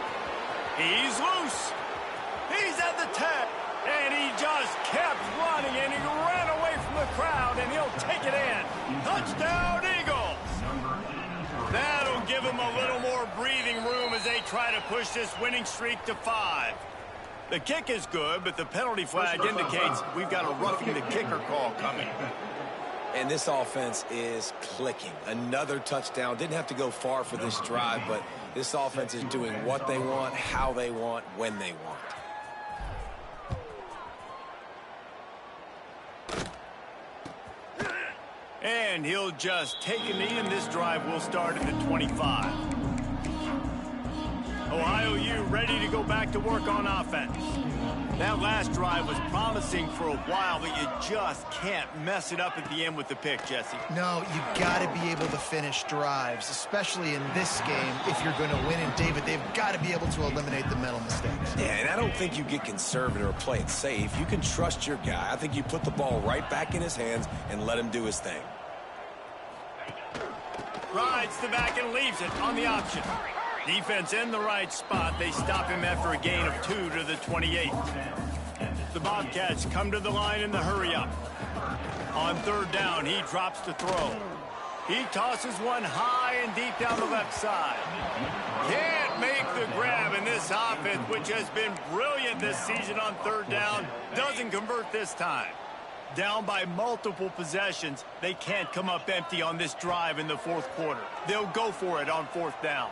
He's loose. He's at the 10. And he just kept running, and he ran away from the crowd, and he'll take it in. Touchdown, Eagles! That'll give him a little more breathing room as they try to push this winning streak to 5. The kick is good, but the penalty flag indicates we've got a roughing the kicker call coming. And this offense is clicking. Another touchdown. Didn't have to go far for this drive, but this offense is doing what they want, how they want, when they want. And he'll just take a knee, and this drive will start at the 25. Ohio U ready to go back to work on offense. That last drive was promising for a while, but you just can't mess it up at the end with the pick, Jesse. No, you got to be able to finish drives, especially in this game if you're going to win. And, David, they've got to be able to eliminate the mental mistakes. Yeah, and I don't think you get conservative or play it safe. You can trust your guy. I think you put the ball right back in his hands and let him do his thing. Rides the back and leaves it on the option. Defense in the right spot. They stop him after a gain of 2 to the 28. The Bobcats come to the line in the hurry-up. On third down, he drops to throw. He tosses one high and deep down the left side. Can't make the grab, and this offense, which has been brilliant this season on third down, doesn't convert this time. Down by multiple possessions, they can't come up empty on this drive in the fourth quarter. They'll go for it on fourth down.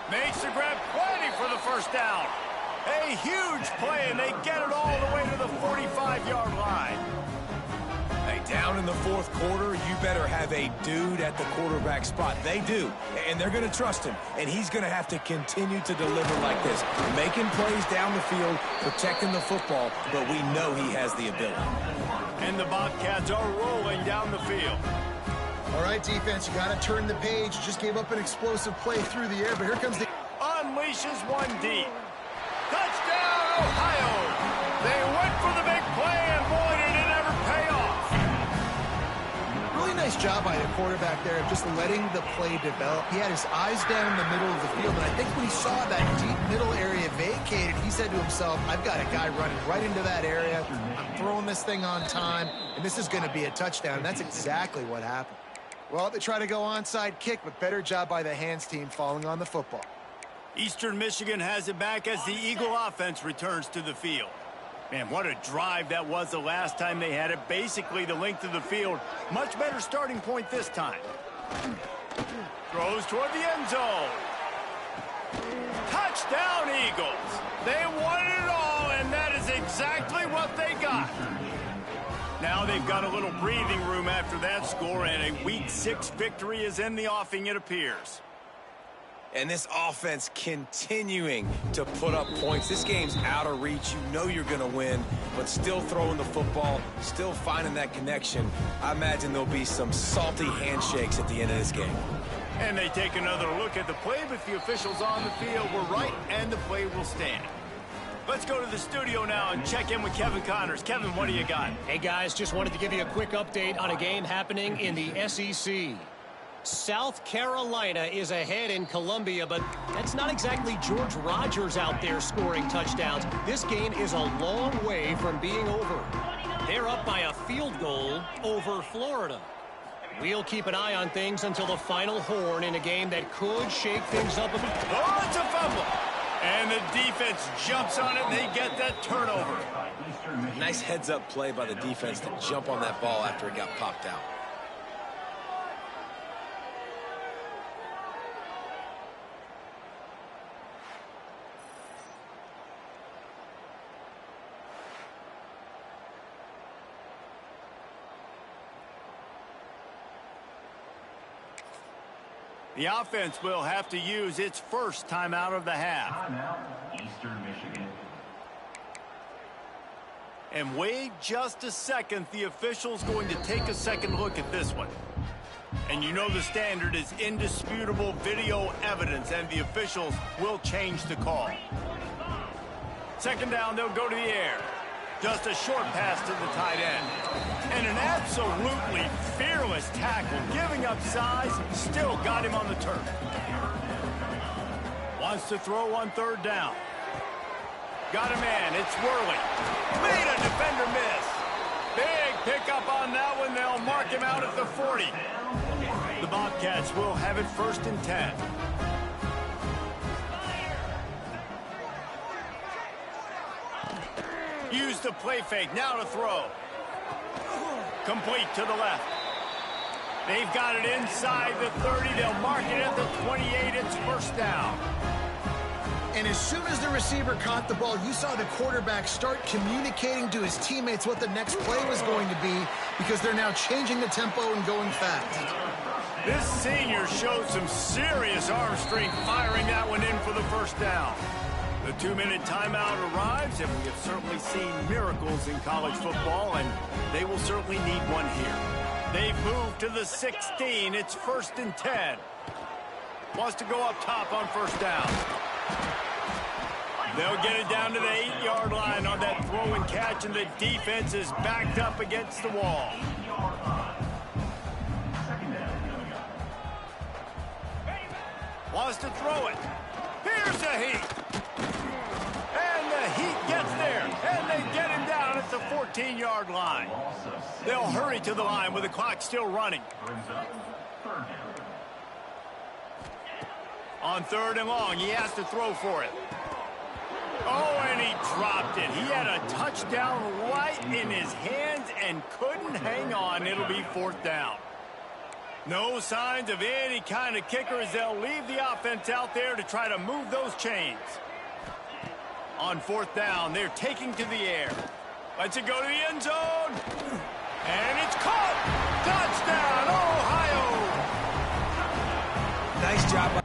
Makes the grab, plenty for the first down. A huge play, and they get it all the way to the 45-yard line. Hey, down in the fourth quarter, you better have a dude at the quarterback spot. They do, and they're going to trust him, and he's going to have to continue to deliver like this, making plays down the field, protecting the football, but we know he has the ability. And the Bobcats are rolling down the field. All right, defense, you got to turn the page. You just gave up an explosive play through the air, but here comes the... Unleashes one deep. Touchdown, Ohio! They went for the big play, and boy, did it ever pay off. Really nice job by the quarterback there of just letting the play develop. He had his eyes down in the middle of the field, and I think when he saw that deep middle area vacated, he said to himself, I've got a guy running right into that area. I'm throwing this thing on time, and this is going to be a touchdown, and that's exactly what happened. Well, they try to go onside kick, but better job by the hands team falling on the football. Eastern Michigan has it back as the Eagle offense returns to the field. Man, what a drive that was the last time they had it. Basically the length of the field. Much better starting point this time. Throws toward the end zone. Touchdown, Eagles. They won it all, and that is exactly what they got. Now they've got a little breathing room after that score, and a Week 6 victory is in the offing, it appears. And this offense continuing to put up points. This game's out of reach. You know you're going to win, but still throwing the football, still finding that connection. I imagine there'll be some salty handshakes at the end of this game. And they take another look at the play, but the officials on the field were right, and the play will stand. Let's go to the studio now and check in with Kevin Connors. Kevin, what do you got? Hey, guys, just wanted to give you a quick update on a game happening in the SEC. South Carolina is ahead in Columbia, but that's not exactly George Rogers out there scoring touchdowns. This game is a long way from being over. They're up by a field goal over Florida. We'll keep an eye on things until the final horn in a game that could shake things up a bit. Oh, it's a fumble. And the defense jumps on it, and they get that turnover. Nice heads-up play by the defense to jump on that ball after it got popped out. The offense will have to use its first timeout of the half. Timeout, Eastern Michigan. And wait just a second. The official's going to take a second look at this one. And you know the standard is indisputable video evidence, and the officials will change the call. Second down, they'll go to the air. Just a short pass to the tight end. And an absolutely fearless tackle, giving up size, still got him on the turf. Wants to throw on third down. Got a man, it's Worley. Made a defender miss. Big pickup on that one. They'll mark him out at the 40. The Bobcats will have it 1st and 10. Use the play fake, now to throw. Complete to the left. They've got it inside the 30. They'll mark it at the 28. It's 1st down. And as soon as the receiver caught the ball, you saw the quarterback start communicating to his teammates what the next play was going to be, because they're now changing the tempo and going fast. This senior showed some serious arm strength, firing that one in for the 1st down. The 2-minute timeout arrives, and we have certainly seen miracles in college football, and they will certainly need one here. They've moved to the 16. It's 1st and 10. Wants to go up top on 1st down. They'll get it down to the 8-yard line on that throw and catch, and the defense is backed up against the wall. Wants to throw it. Here's the Heat. And the Heat gets there, and they get him down at the 14-yard line. They'll hurry to the line with the clock still running. On 3rd and long, he has to throw for it. Oh, and he dropped it. He had a touchdown right in his hands and couldn't hang on. It'll be 4th down. No signs of any kind of kicker as they'll leave the offense out there to try to move those chains. On 4th down, they're taking to the air. Lets it go to the end zone. And it's caught. Touchdown, Ohio. Nice job.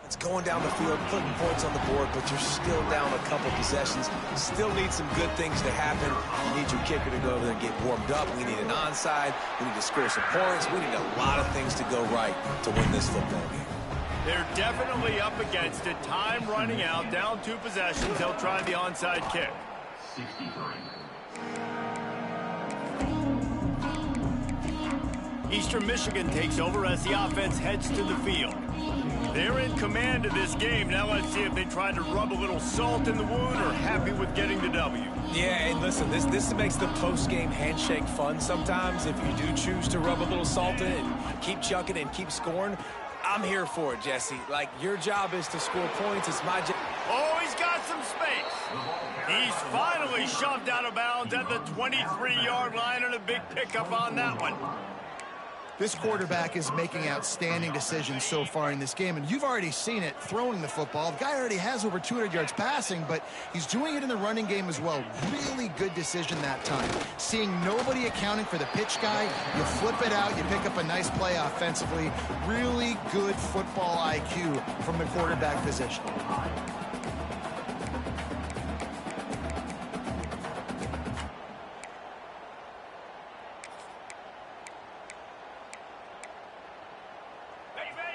It's going down the field, putting points on the board, but you're still down a couple possessions. Still need some good things to happen. You need your kicker to go over there and get warmed up. We need an onside. We need to score some points. We need a lot of things to go right to win this football game. They're definitely up against it. Time running out, down 2 possessions. They'll try the onside kick. 63. Eastern Michigan takes over as the offense heads to the field. They're in command of this game. Now let's see if they try to rub a little salt in the wound or happy with getting the W. Yeah, and listen, this makes the post-game handshake fun sometimes. If you do choose to rub a little salt in and keep chucking and keep scoring, I'm here for it, Jesse. Like, your job is to score points. It's my job. Oh, he's got some space. He's finally shoved out of bounds at the 23-yard line, and a big pickup on that one. This quarterback is making outstanding decisions so far in this game, and you've already seen it throwing the football. The guy already has over 200 yards passing, but he's doing it in the running game as well. Really good decision that time. Seeing nobody accounting for the pitch guy, you flip it out, you pick up a nice play offensively. Really good football IQ from the quarterback position.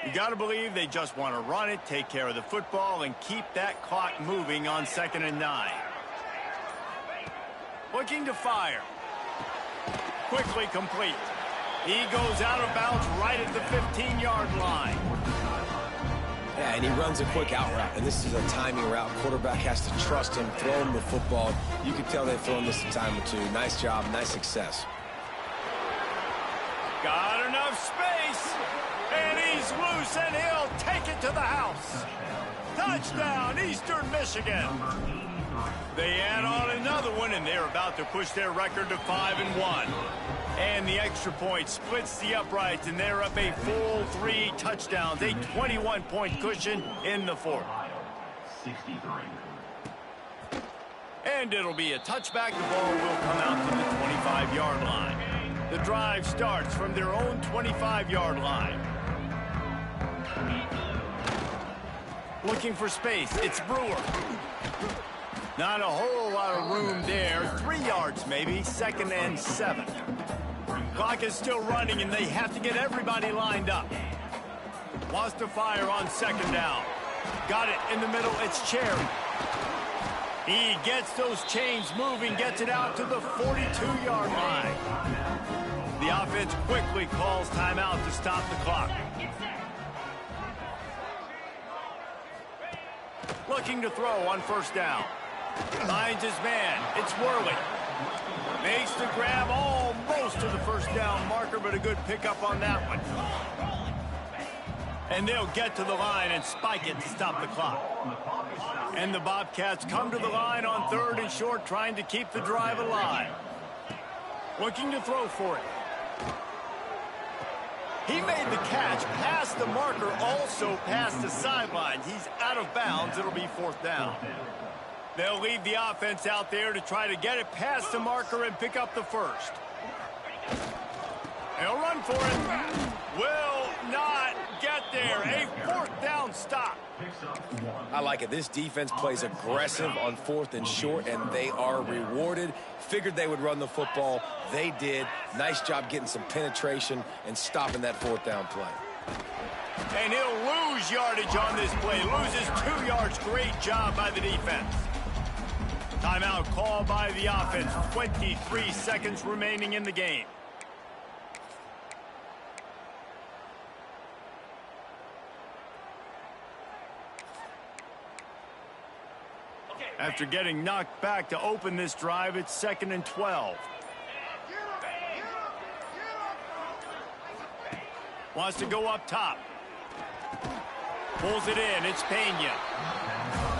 You got to believe they just want to run it, take care of the football, and keep that clock moving on 2nd and 9. Looking to fire. Quickly complete. He goes out of bounds right at the 15-yard line. Yeah, and he runs a quick out route, and this is a timing route. Quarterback has to trust him, throw him the football. You can tell they've thrown this a time or two. Nice job, nice success. Got enough space, and he's loose, and he'll take it to the house. Touchdown, Eastern Michigan. They add on another one, and they're about to push their record to 5-1. And the extra point splits the uprights, and they're up a full 3 touchdowns, a 21-point cushion in the fourth. 63. And it'll be a touchback. The ball will come out to the 25-yard line. The drive starts from their own 25-yard line. Looking for space. It's Brewer. Not a whole lot of room there. 3 yards maybe. 2nd and 7. Clock is still running, and they have to get everybody lined up. Wants to fire on 2nd down. Got it in the middle. It's Cherry. He gets those chains moving, gets it out to the 42-yard line. The offense quickly calls timeout to stop the clock. Looking to throw on 1st down. Finds his man. It's Worley. Makes the grab almost to the 1st down marker, but a good pickup on that one. And they'll get to the line and spike it to stop the clock. And the Bobcats come to the line on 3rd and short, trying to keep the drive alive. Looking to throw for it. He made the catch past the marker, also past the sideline. He's out of bounds. It'll be 4th down. They'll leave the offense out there to try to get it past the marker and pick up the 1st. They'll run for it. Will not get there. A 4th down stop. I like it. This defense plays aggressive on 4th and short, and they are rewarded. Figured they would run the football. They did. Nice job getting some penetration and stopping that 4th down play. And he'll lose yardage on this play. Loses 2 yards. Great job by the defense. Timeout called by the offense. 23 seconds remaining in the game. After getting knocked back to open this drive, it's 2nd and 12. Wants to go up top. Pulls it in. It's Pena.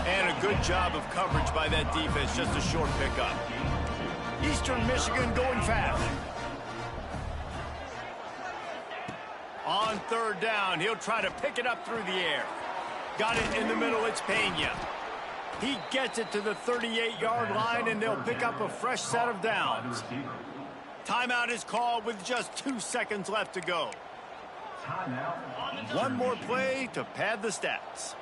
And a good job of coverage by that defense. Just a short pickup. Eastern Michigan going fast. On 3rd down, he'll try to pick it up through the air. Got it in the middle. It's Pena. He gets it to the 38-yard line, and they'll pick up a fresh set of downs. Timeout is called with just 2 seconds left to go. One more play to pad the stats.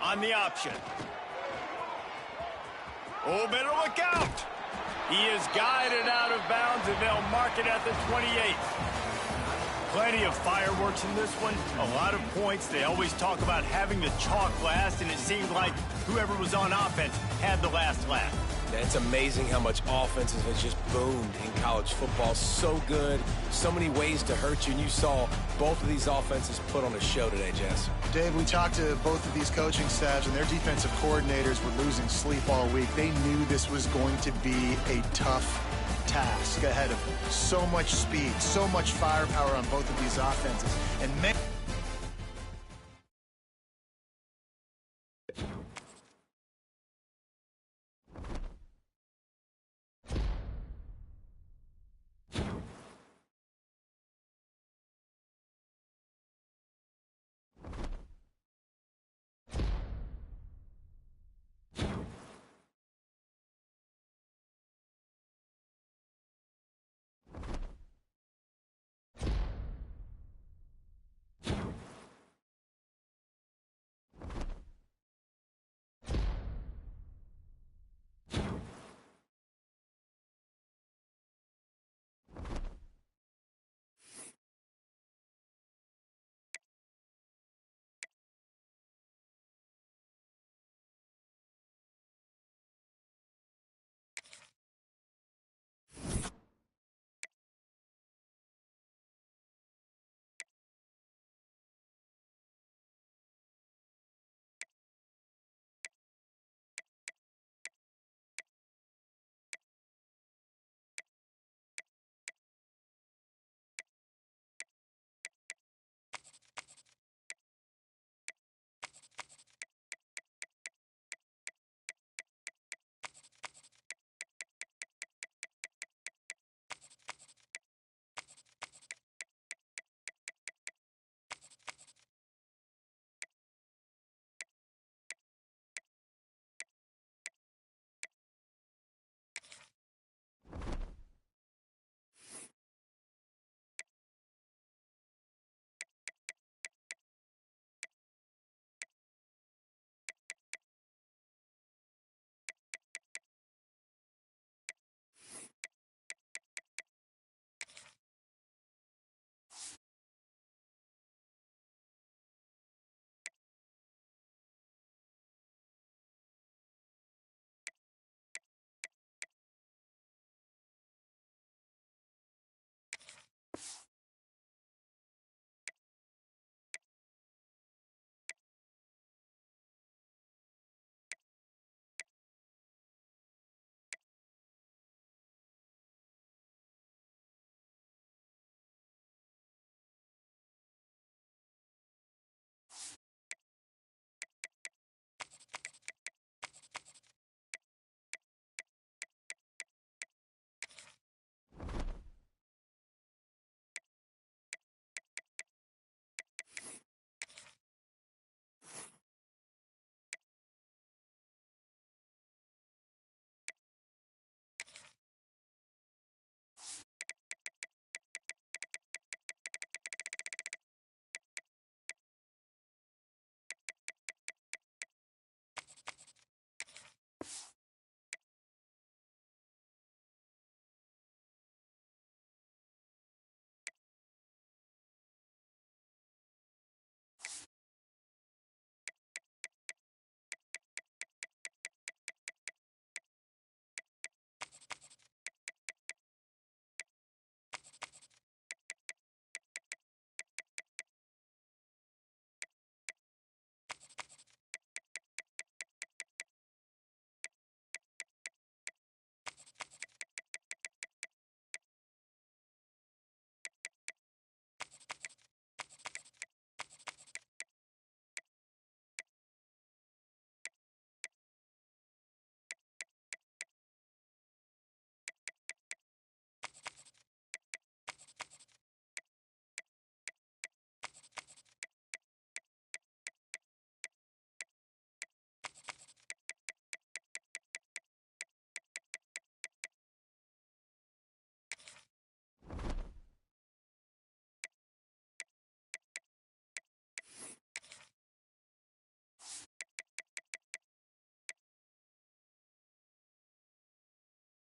On the option. Oh, better look out. He is guided out of bounds, and they'll mark it at the 28. Plenty of fireworks in this one. A lot of points. They always talk about having the chalk last, and it seemed like whoever was on offense had the last laugh. Yeah, it's amazing how much offenses has just boomed in college football. So good. So many ways to hurt you, and you saw both of these offenses put on a show today, Jess. Dave, we talked to both of these coaching staffs, and their defensive coordinators were losing sleep all week. They knew this was going to be a tough task ahead of them. So much speed, so much firepower on both of these offenses. And